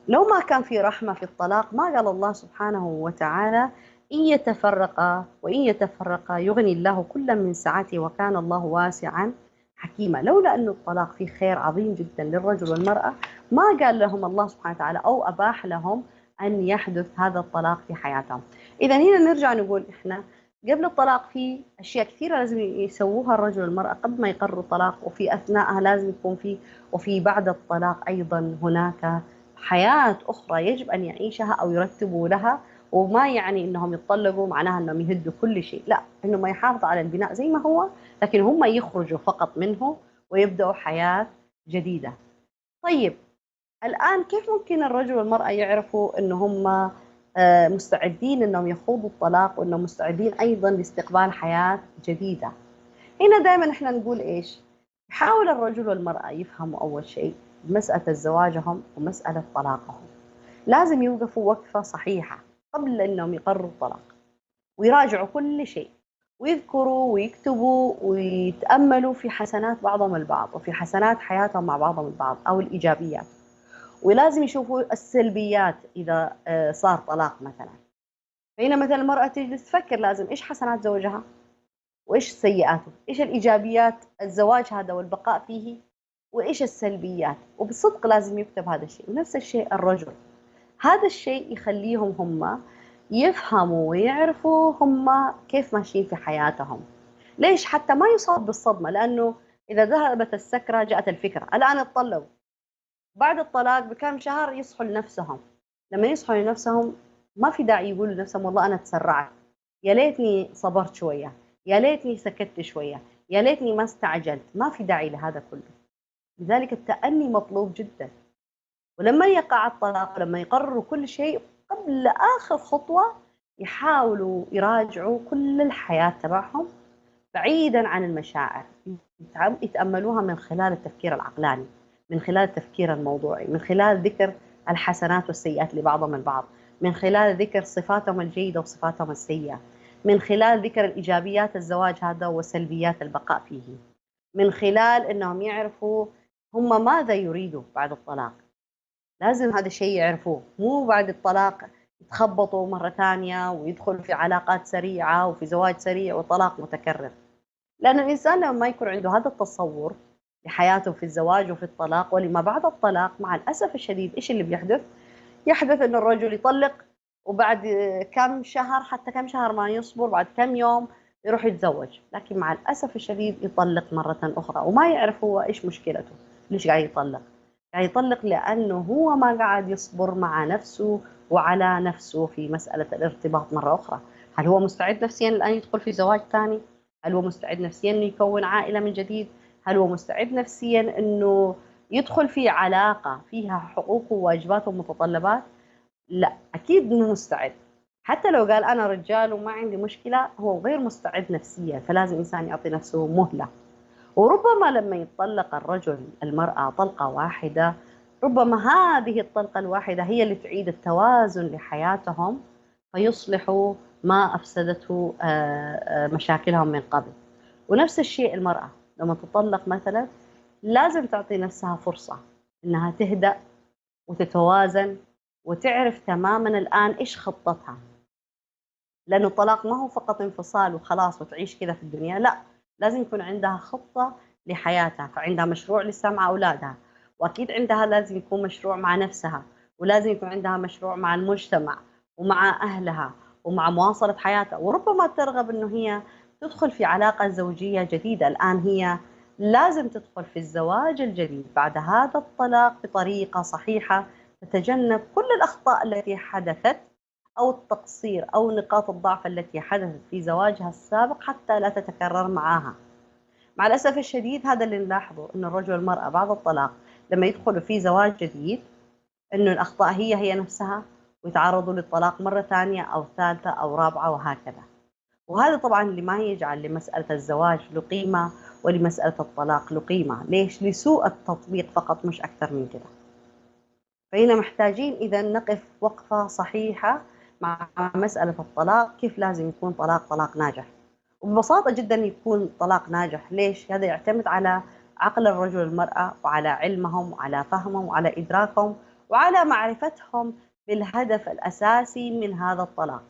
لو ما كان في رحمة في الطلاق ما قال الله سبحانه وتعالى إن يتفرقا وإن يتفرقا يغني الله كلا من سعته وكان الله واسعا حكيما. لولا أن الطلاق فيه خير عظيم جدا للرجل والمرأة ما قال لهم الله سبحانه وتعالى أو أباح لهم أن يحدث هذا الطلاق في حياتهم. إذا هنا نرجع نقول إحنا قبل الطلاق في أشياء كثيرة لازم يسووها الرجل والمرأة قبل ما يقرروا الطلاق، وفي أثناءها لازم يكون في، وفي بعد الطلاق أيضا هناك حياة أخرى يجب أن يعيشها أو يرتبوا لها. وما يعني أنهم يتطلقوا معناها أنهم يهدوا كل شيء، لا، أنهم يحافظوا على البناء زي ما هو، لكن هم يخرجوا فقط منه ويبدأوا حياة جديدة. طيب الآن كيف ممكن الرجل والمرأة يعرفوا أن هم مستعدين أنهم يخوضوا الطلاق، وأنهم مستعدين أيضا لاستقبال حياة جديدة؟ هنا دائما إحنا نقول إيش؟ يحاول الرجل والمرأة يفهموا أول شيء مسألة زواجهم ومسألة طلاقهم لازم يوقفوا وقفة صحيحة قبل أنهم يقرروا الطلاق، ويراجعوا كل شيء، ويذكروا ويكتبوا ويتأملوا في حسنات بعضهم البعض وفي حسنات حياتهم مع بعضهم البعض أو الإيجابيات. ولازم يشوفوا السلبيات إذا صار طلاق مثلا. فهنا مثلا المرأة تجلس تفكر لازم إيش حسنات زوجها وإيش سيئاته، إيش الإيجابيات الزواج هذا والبقاء فيه، وإيش السلبيات، وبالصدق لازم يكتب هذا الشيء. ونفس الشيء الرجل، هذا الشيء يخليهم هم يفهموا ويعرفوا هم كيف ماشيين في حياتهم. ليش؟ حتى ما يصاب بالصدمة، لأنه إذا ذهبت السكرة جاءت الفكرة. الآن اتطلقوا، بعد الطلاق بكم شهر يصحوا لنفسهم. لما يصحوا لنفسهم ما في داعي يقولوا لنفسهم والله أنا تسرعت، يا ليتني صبرت شوية، يا ليتني سكت شوية، يا ليتني ما استعجلت. ما في داعي لهذا كله. لذلك التأني مطلوب جدا. ولما يقع الطلاق، لما يقرروا كل شيء قبل آخر خطوة يحاولوا يراجعوا كل الحياة تبعهم بعيدا عن المشاعر، يتأملوها من خلال التفكير العقلاني، من خلال التفكير الموضوعي، من خلال ذكر الحسنات والسيئات لبعضهم البعض، من خلال ذكر صفاتهم الجيدة وصفاتهم السيئة، من خلال ذكر الإيجابيات الزواج هذا وسلبيات البقاء فيه، من خلال أنهم يعرفوا هم ماذا يريدوا بعد الطلاق. لازم هذا الشيء يعرفوه، مو بعد الطلاق يتخبطوا مرة ثانية ويدخلوا في علاقات سريعة وفي زواج سريع وطلاق متكرر. لأن الإنسان لما ما يكون عنده هذا التصور لحياته في الزواج وفي الطلاق ولما بعد الطلاق، مع الأسف الشديد إيش اللي بيحدث؟ يحدث أن الرجل يطلق، وبعد كم شهر، حتى كم شهر ما يصبر، بعد كم يوم يروح يتزوج، لكن مع الأسف الشديد يطلق مرة أخرى وما يعرف هو إيش مشكلته، ليش قاعد يطلق. قاعد يطلق لأنه هو ما قاعد يصبر مع نفسه وعلى نفسه في مسألة الارتباط مرة أخرى. هل هو مستعد نفسيا الآن يدخل في زواج ثاني؟ هل هو مستعد نفسيا أنه يكون عائلة من جديد؟ هل هو مستعد نفسيا أنه يدخل في علاقة فيها حقوق وواجبات ومتطلبات؟ لا، أكيد مو مستعد. حتى لو قال أنا رجال وما عندي مشكلة، هو غير مستعد نفسيا، فلازم إنسان يعطي نفسه مهلة. وربما لما يطلق الرجل المرأة طلقة واحدة، ربما هذه الطلقة الواحدة هي اللي تعيد التوازن لحياتهم، فيصلحوا ما أفسدته مشاكلهم من قبل. ونفس الشيء المرأة لما تطلق مثلا، لازم تعطي نفسها فرصة إنها تهدأ وتتوازن وتعرف تماما الآن إيش خطتها. لأنه الطلاق ما هو فقط انفصال وخلاص وتعيش كذا في الدنيا، لا، لازم يكون عندها خطة لحياتها، فعندها مشروع لسه مع أولادها، وأكيد عندها لازم يكون مشروع مع نفسها، ولازم يكون عندها مشروع مع المجتمع ومع أهلها ومع مواصلة حياتها. وربما ترغب أنه هي تدخل في علاقة زوجية جديدة. الآن هي لازم تدخل في الزواج الجديد بعد هذا الطلاق بطريقة صحيحة، تتجنب كل الأخطاء التي حدثت أو التقصير أو نقاط الضعف التي حدثت في زواجها السابق حتى لا تتكرر معها. مع الأسف الشديد هذا اللي نلاحظه، أن الرجل والمرأة بعد الطلاق لما يدخلوا في زواج جديد، أنه الأخطاء هي نفسها، ويتعرضوا للطلاق مرة ثانية أو ثالثة أو رابعة وهكذا. وهذا طبعا اللي ما يجعل لمسألة الزواج له قيمة ولمسألة الطلاق له قيمة. ليش؟ لسوء التطبيق فقط، مش أكثر من كده. فهنا محتاجين إذا نقف وقفة صحيحة مع مسألة الطلاق، كيف لازم يكون طلاق ناجح. وببساطة جدا يكون طلاق ناجح. ليش؟ هذا يعتمد على عقل الرجل والمرأة، وعلى علمهم وعلى فهمهم وعلى إدراكهم وعلى معرفتهم بالهدف الأساسي من هذا الطلاق.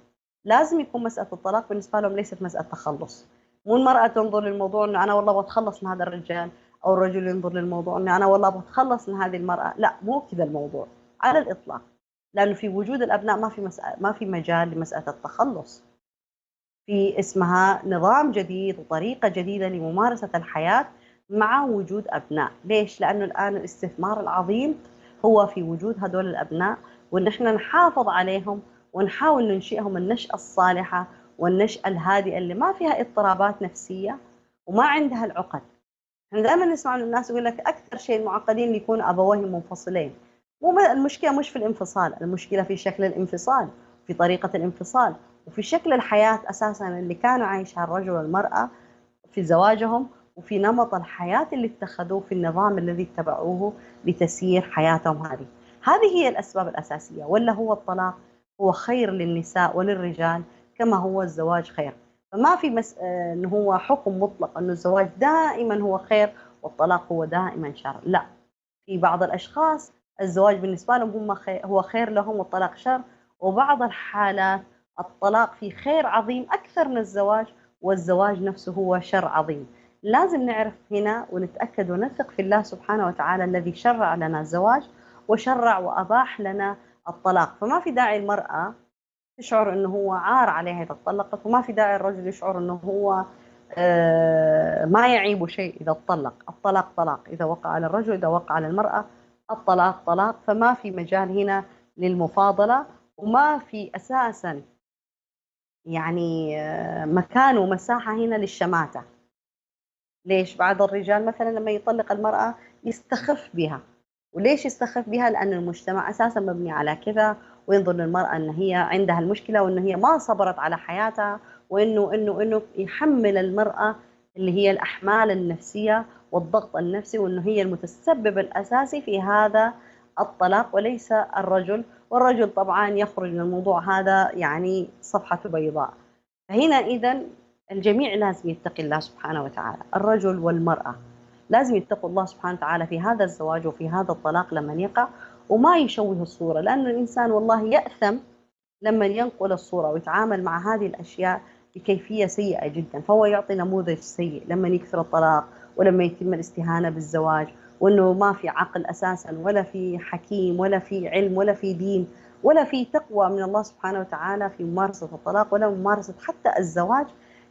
لازم يكون مسألة الطلاق بالنسبة لهم ليست مسألة تخلص. مو المرأة تنظر للموضوع أنه أنا والله بتخلص من هذا الرجال، أو الرجل ينظر للموضوع أنه أنا والله بتخلص من هذه المرأة. لا، مو كذا الموضوع على الإطلاق. لأنه في وجود الأبناء ما في مجال لمسألة التخلص. في اسمها نظام جديد وطريقة جديدة لممارسة الحياة مع وجود أبناء. ليش؟ لأنه الآن الاستثمار العظيم هو في وجود هدول الأبناء، وإن إحنا نحافظ عليهم ونحاول ننشئهم النشأة الصالحة والنشأة الهادئة اللي ما فيها اضطرابات نفسية وما عندها العقد. احنا دائما نسمع من الناس يقول لك أكثر شيء المعقدين اللي يكون أبويه منفصلين. مو المشكلة مش في الانفصال، المشكلة في شكل الانفصال، في طريقة الانفصال، وفي شكل الحياة أساسا اللي كانوا عايشها الرجل والمرأة في زواجهم، وفي نمط الحياة اللي اتخذوه، في النظام الذي اتبعوه لتسيير حياتهم. هذه هي الأسباب الأساسية. ولا هو الطلاق هو خير للنساء وللرجال كما هو الزواج خير. فما في أنه هو حكم مطلق أنه الزواج دائما هو خير والطلاق هو دائما شر. لا، في بعض الأشخاص الزواج بالنسبة لهم هو خير لهم والطلاق شر، وبعض الحالات الطلاق فيه خير عظيم أكثر من الزواج، والزواج نفسه هو شر عظيم. لازم نعرف هنا ونتأكد ونثق في الله سبحانه وتعالى الذي شرع لنا الزواج وشرع وأباح لنا الطلاق. فما في داعي المرأة تشعر أنه هو عار عليها إذا طلقت، وما في داعي الرجل يشعر أنه هو ما يعيب شيء إذا طلق. الطلاق طلاق، إذا وقع على الرجل إذا وقع على المرأة، الطلاق طلاق. فما في مجال هنا للمفاضلة، وما في أساسا يعني مكان ومساحة هنا للشماتة. ليش؟ بعض الرجال مثلا لما يطلق المرأة يستخف بها. وليش يستخف بها؟ لأن المجتمع أساسا مبني على كذا، وينظر للمرأة أن هي عندها المشكلة وأن هي ما صبرت على حياتها، وأنه يحمل المرأة اللي هي الأحمال النفسية والضغط النفسي، وأنه هي المتسبب الأساسي في هذا الطلاق وليس الرجل، والرجل طبعا يخرج من الموضوع هذا يعني صفحة بيضاء. فهنا إذن الجميع لازم يتقي الله سبحانه وتعالى، الرجل والمرأة لازم يتقوا الله سبحانه وتعالى في هذا الزواج وفي هذا الطلاق لما يقع، وما يشوه الصورة، لأن الإنسان والله يأثم لما ينقل الصورة ويتعامل مع هذه الأشياء بكيفية سيئة جدا. فهو يعطي نموذج سيء لما يكثر الطلاق، ولما يتم الاستهانة بالزواج، وأنه ما في عقل أساسا، ولا في حكيم، ولا في علم، ولا في دين، ولا في تقوى من الله سبحانه وتعالى في ممارسة الطلاق ولا ممارسة حتى الزواج.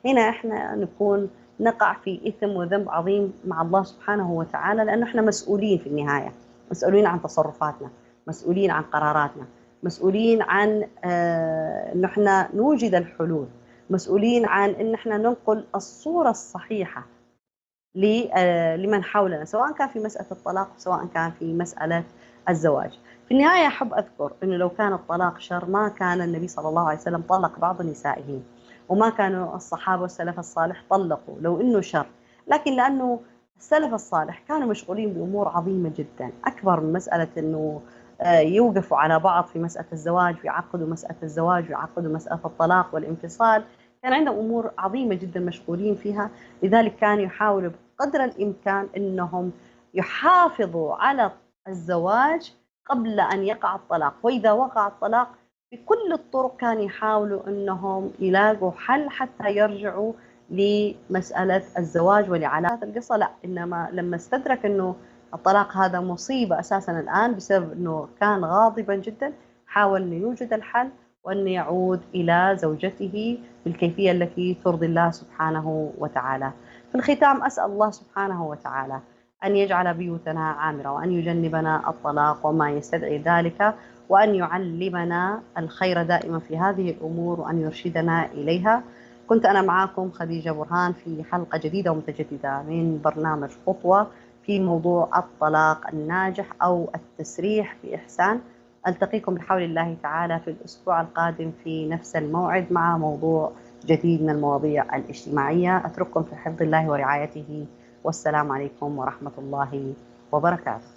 هنا إحنا نكون نقع في إثم وذنب عظيم مع الله سبحانه وتعالى، لأنه إحنا مسؤولين في النهاية، مسؤولين عن تصرفاتنا، مسؤولين عن قراراتنا، مسؤولين عن أن احنا نوجد الحلول، مسؤولين عن أن احنا ننقل الصورة الصحيحة لمن حولنا، سواء كان في مسألة الطلاق سواء كان في مسألة الزواج. في النهاية أحب أذكر أنه لو كان الطلاق شر ما كان النبي صلى الله عليه وسلم طلق بعض نسائه، وما كانوا الصحابة والسلف الصالح طلقوا لو أنه شر. لكن لأنه السلف الصالح كانوا مشغولين بأمور عظيمة جدا أكبر من مسألة أنه يوقفوا على بعض في مسألة الزواج، ويعقدوا مسألة الزواج، ويعقدوا مسألة الطلاق والانفصال، كان عندهم أمور عظيمة جدا مشغولين فيها. لذلك كانوا يحاولوا بقدر الإمكان أنهم يحافظوا على الزواج قبل أن يقع الطلاق، وإذا وقع الطلاق بكل الطرق كان يحاولوا أنهم يلاقوا حل حتى يرجعوا لمسألة الزواج ولعلاقة القصة. لا، إنما لما استدرك أنه الطلاق هذا مصيبة أساسا الآن بسبب أنه كان غاضبا جدا، حاول أن يوجد الحل وأن يعود إلى زوجته بالكيفية التي ترضي الله سبحانه وتعالى. في الختام أسأل الله سبحانه وتعالى أن يجعل بيوتنا عامرة، وأن يجنبنا الطلاق وما يستدعي ذلك، وأن يعلمنا الخير دائما في هذه الأمور، وأن يرشدنا إليها. كنت أنا معكم خديجة برهان في حلقة جديدة ومتجددة من برنامج خطوة في موضوع الطلاق الناجح أو التسريح بإحسان. ألتقيكم بحول الله تعالى في الأسبوع القادم في نفس الموعد مع موضوع جديد من المواضيع الاجتماعية. أترككم في حفظ الله ورعايته، والسلام عليكم ورحمة الله وبركاته.